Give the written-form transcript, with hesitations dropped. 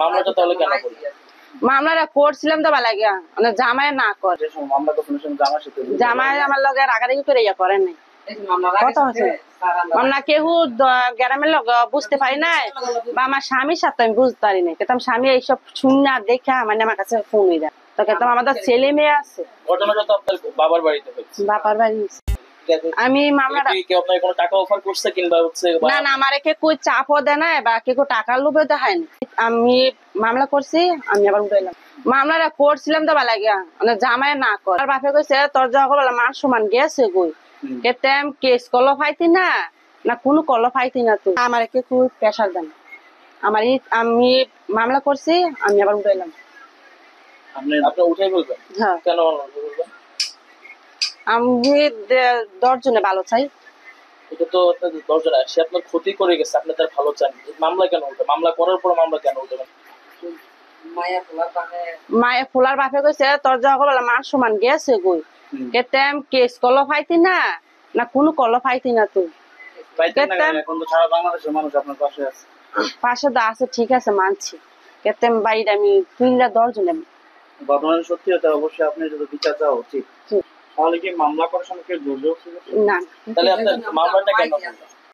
মামলাটা তাহলে কেন করলেন? মামলাটা করছিলাম তো ভালো লাগে মানে জামাই না করে মামলা তো শুনে জামাই আমার লগে রাগারাগি করে ইয়া করেন নাই কথা হচ্ছে মামলা কেউ গ্রামের লোক বুঝতে পারি না বা আমার স্বামীর সাথে আমি বুঝতে পারি না কেতাম স্বামী এইসব শুনে দেখে মানে আমার কাছে ফোন হয়ে যায় তো কেতাম আমাদের ছেলে মেয়ে আছে। ঘটনাটা তো আপনার বাবার বাড়িতে হয়েছে। বাবার বাড়ি আমি মামলাটা আপনার কোনো টাকা অফার করছে কিংবা হচ্ছে না না আমার কই চাপও দেয় না বা কেউ টাকার লোভে দেখায়নি আমি মামলা করছি আমি আবার উঠাইলাম মামলাটা করছিলাম তো ভালো লাগে মানে জামাই না কর বাপে কইছে তোর যখন মান সমান গেছে কই কেতেম কেস কল ফাইতি না না কোনো কল ফাইতি না তুই আমার কই প্রেশার দেন আমার আমি মামলা করছি আমি আবার উঠাইলাম। আপনি উঠাই বলবেন? হ্যাঁ কেন বলবেন? আমি 10 জনে ভালো চাই। এটা তো 10 জন সে আপনার ক্ষতি করে গেছে আপনি তার ভালো চান মামলা কেন উঠবে? মামলা করার পর মামলা কেন উঠবে? মায়ে ফুলার বাপে কইছে তোর যখন মান সমান গেছে কই কেতেম কেস কল ফাইতি না না কোনো কল ফাইতি না তুই এখন তো সারা বাংলাদেশের মানুষ আপনার পাশে আছে। পাশে তো আছে ঠিক আছে মানছি কেতেম বাইরে আমি 10 জনে ঘটনা সত্যি হতে অবশ্যই আপনি যদি বিচার চাওয়া উচিত তাহলে কি মামলা করার সময় কেউ জোর জোর না তাহলে আপনার মামলাটা কেন